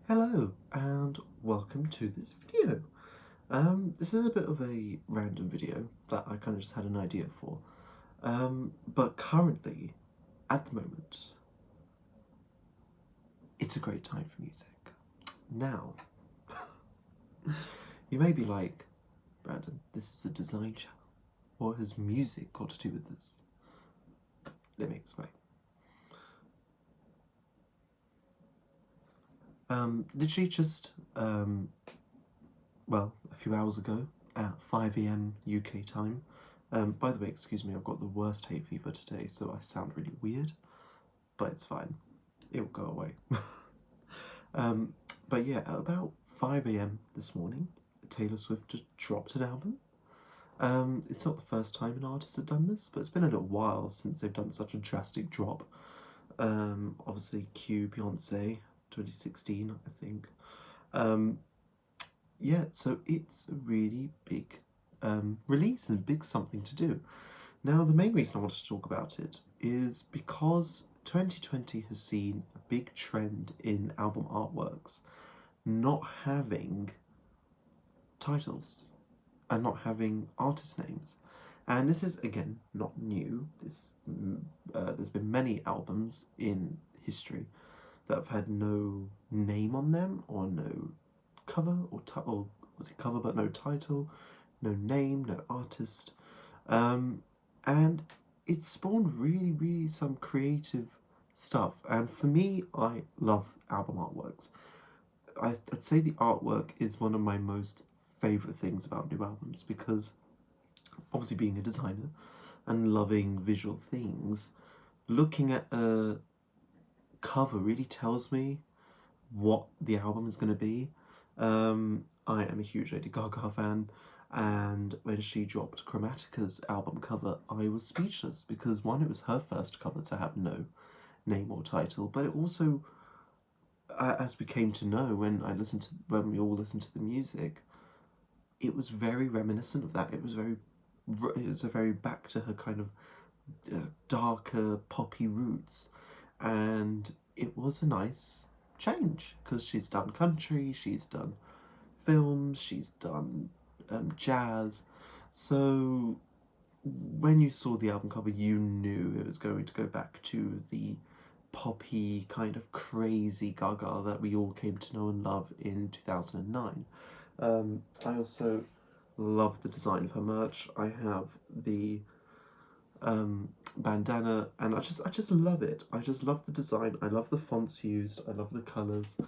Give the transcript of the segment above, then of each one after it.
Hello and welcome to this video. This is a bit of a random video that I kind of just had an idea for. But currently, at the moment, it's a great time for music. Now, you may be like, Brandon, this is a design channel. What has music got to do with this? Let me explain. Literally just, well, a few hours ago at 5 AM UK time. By the way, excuse me, I've got the worst hay fever today, so I sound really weird, but it's fine. It will go away. But yeah, at about 5 AM this morning, Taylor Swift just dropped an album. It's not the first time an artist has done this, but it's been a little while since they've done such a drastic drop. Obviously, cue Beyonce, 2016, I think. Yeah, so it's a really big release and a big something to do. Now, the main reason I wanted to talk about it is because 2020 has seen a big trend in album artworks not having titles and not having artist names. And this is, again, not new. There's been many albums in history that have had no name on them, or no cover, or was it cover but no title, no name, no artist. And it spawned really some creative stuff. And for me, I love album artworks. I'd say the artwork is one of my most favourite things about new albums, because obviously being a designer and loving visual things, looking at a cover really tells me what the album is going to be. I am a huge Lady Gaga fan, and when she dropped Chromatica's album cover, I was speechless, because one, it was her first cover to have no name or title, but it also, as we came to know when we all listened to the music, it was very reminiscent of that. It was a very back to her kind of darker poppy roots, and it was a nice change, because she's done country, she's done films, she's done jazz. So when you saw the album cover, you knew it was going to go back to the poppy kind of crazy Gaga that we all came to know and love in 2009. I also love the design of her merch. I have the bandana, and I just love it. I just love the design. I love the fonts used. I love the colours.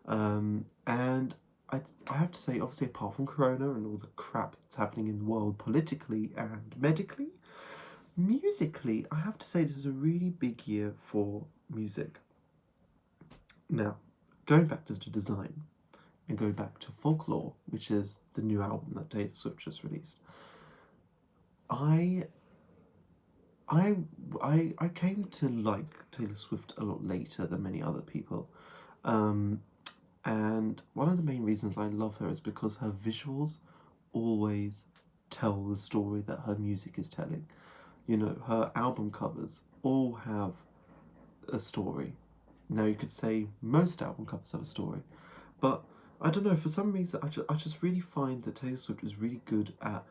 And I have to say, obviously, apart from Corona and all the crap that's happening in the world politically and medically, musically, I have to say this is a really big year for music. Now, going back to the design and going back to Folklore, which is the new album that Taylor Swift just released, I came to like Taylor Swift a lot later than many other people. And one of the main reasons I love her is because her visuals always tell the story that her music is telling. You know, her album covers all have a story. Now, you could say most album covers have a story, but I don't know, for some reason I just really find that Taylor Swift is really good at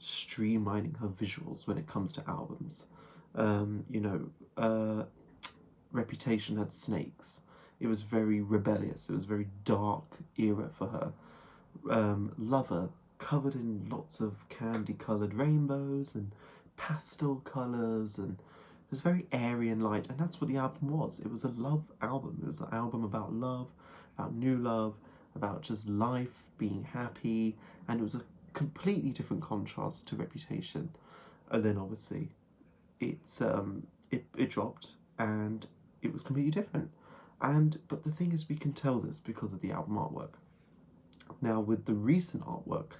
streamlining her visuals when it comes to albums. Reputation had snakes. It was very rebellious. It was a very dark era for her. Lover, covered in lots of candy-coloured rainbows and pastel colours, and it was very airy and light, and that's what the album was. It was a love album. It was an album about love, about new love, about just life, being happy, and it was a completely different contrast to Reputation. And then obviously it dropped, and it was completely different. But the thing is, we can tell this because of the album artwork. Now, with the recent artwork,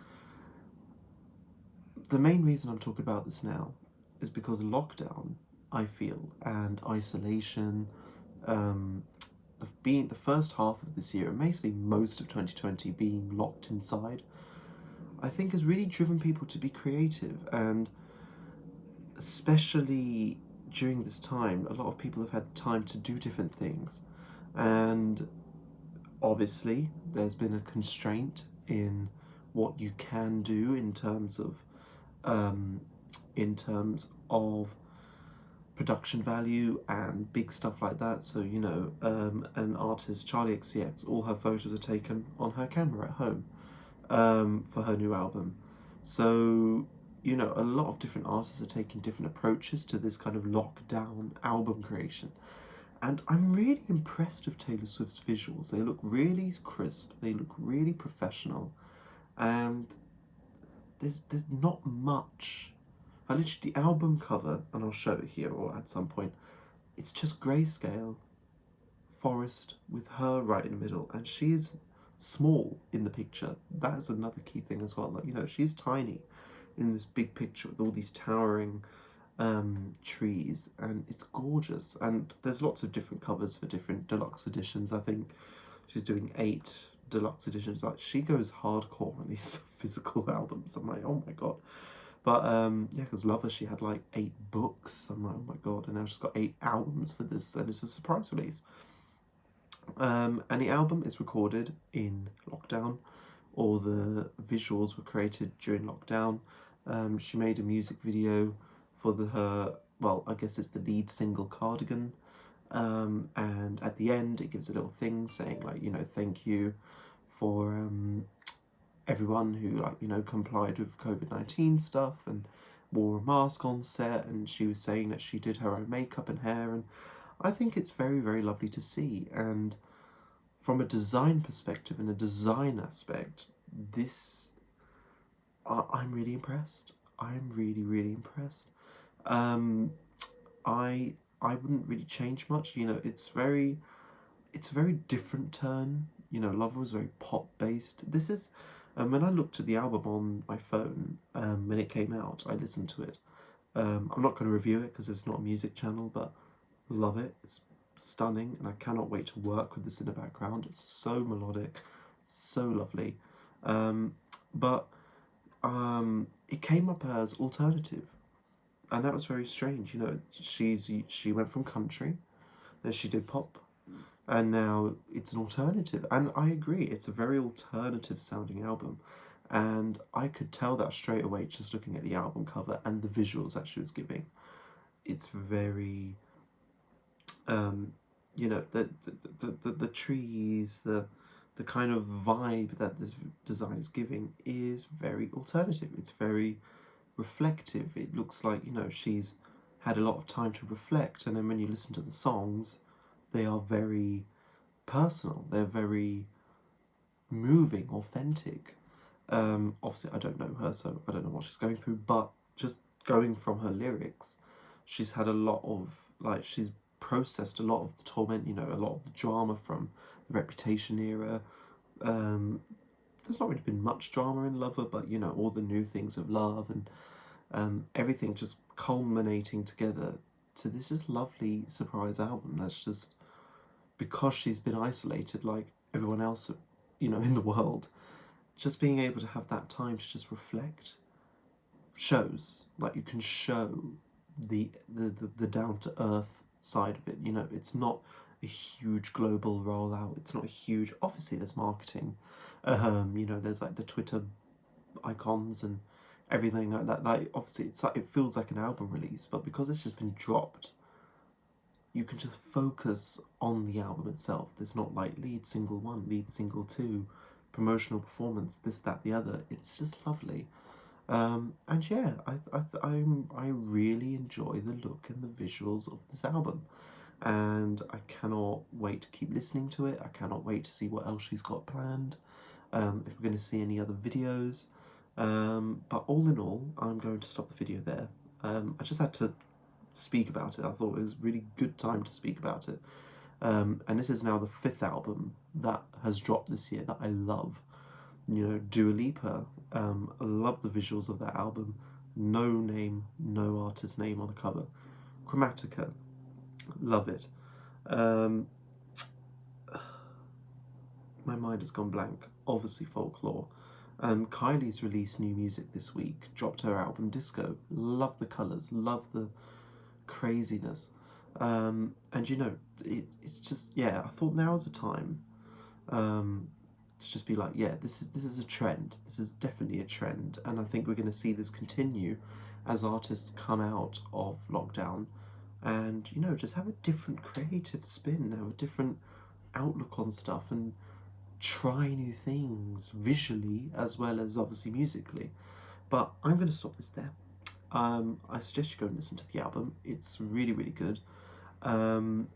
the main reason I'm talking about this now is because lockdown, I feel, and isolation, being the first half of this year, and basically most of 2020 being locked inside, I think has really driven people to be creative. And especially during this time, a lot of people have had time to do different things. And obviously there's been a constraint in what you can do um, in terms of production value and big stuff like that. So, you know, an artist, Charlie XCX, all her photos are taken on her camera at home for her new album. So, you know, a lot of different artists are taking different approaches to this kind of lockdown album creation. And I'm really impressed with Taylor Swift's visuals. They look really crisp, they look really professional, and there's not much. I literally, the album cover, and I'll show it here or at some point, it's just grayscale forest with her right in the middle, and she's small in the picture. That is another key thing as well. Like, you know, she's tiny in this big picture with all these towering trees, and it's gorgeous. And there's lots of different covers for different deluxe editions. I think she's doing 8 deluxe editions. Like, she goes hardcore on these physical albums. I'm like, oh my god. But yeah, because Lover, she had like 8 books. I'm like, oh my god, and now she's got 8 albums for this, and it's a surprise release. And the album is recorded in lockdown. All the visuals were created during lockdown. She made a music video for her, well, I guess it's the lead single, Cardigan. And at the end, it gives a little thing saying, like, you know, thank you for everyone who, like, you know, complied with COVID-19 stuff and wore a mask on set. And she was saying that she did her own makeup and hair, and I think it's very, very lovely to see. And from a design perspective and a design aspect, this, I'm really impressed. I'm really, really impressed. I wouldn't really change much. You know, it's a very different turn. You know, Lover was very pop based. This is, when I looked at the album on my phone when it came out, I listened to it. I'm not going to review it because it's not a music channel, but love it. It's stunning, and I cannot wait to work with this in the background. It's so melodic, so lovely. But it came up as alternative, and that was very strange. You know, she went from country, then she did pop, and now it's an alternative. And I agree, it's a very alternative sounding album, and I could tell that straight away just looking at the album cover and the visuals that she was giving. It's very you know, the trees, the kind of vibe that this design is giving is very alternative. It's very reflective. It looks like, you know, she's had a lot of time to reflect, and then when you listen to the songs, they are very personal. They're very moving, authentic. Obviously, I don't know her, so I don't know what she's going through, but just going from her lyrics, she's had a lot of, like, she's processed a lot of the torment, you know, a lot of the drama from the Reputation era. There's not really been much drama in Lover, but, you know, all the new things of love and everything just culminating together to this just lovely surprise album that's just, because she's been isolated like everyone else, you know, in the world, just being able to have that time to just reflect shows, like, you can show the down to earth side of it. You know, it's not a huge global rollout. It's not a huge. Obviously, there's marketing. You know, there's like the Twitter icons and everything like that. Like, obviously, it's like, it feels like an album release, but because it's just been dropped, you can just focus on the album itself. There's not like lead single 1, lead single 2, promotional performance, this, that, the other. It's just lovely. And yeah, I really enjoy the look and the visuals of this album, and I cannot wait to keep listening to it. I cannot wait to see what else she's got planned, if we're going to see any other videos. But all in all, I'm going to stop the video there. I just had to speak about it. I thought it was a really good time to speak about it. And this is now the 5th album that has dropped this year that I love. You know, Dua Lipa, I love the visuals of that album. No name, no artist name on the cover. Chromatica, love it. My mind has gone blank. Obviously, Folklore. Kylie's released new music this week, dropped her album Disco. Love the colours, love the craziness. And you know, it's just, yeah, I thought now is the time To just be like, yeah, this is a trend. This is definitely a trend, and I think we're going to see this continue as artists come out of lockdown, and just have a different creative spin now, a different outlook on stuff, and try new things visually as well as obviously musically. But I'm going to stop this there. I suggest you go and listen to the album. It's really, really good. And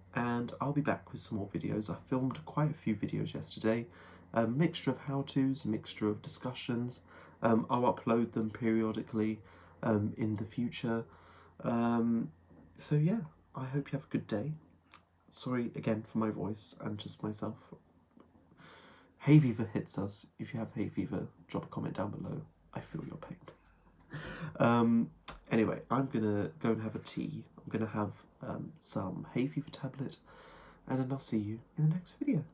I'll be back with some more videos. I filmed quite a few videos yesterday, a mixture of how-tos, a mixture of discussions. I'll upload them periodically in the future. So yeah, I hope you have a good day. Sorry again for my voice and just myself. Hay fever hits us. If you have hay fever, drop a comment down below. I feel your pain. Anyway, I'm gonna go and have a tea. I'm gonna have some hay fever tablet, and then I'll see you in the next video.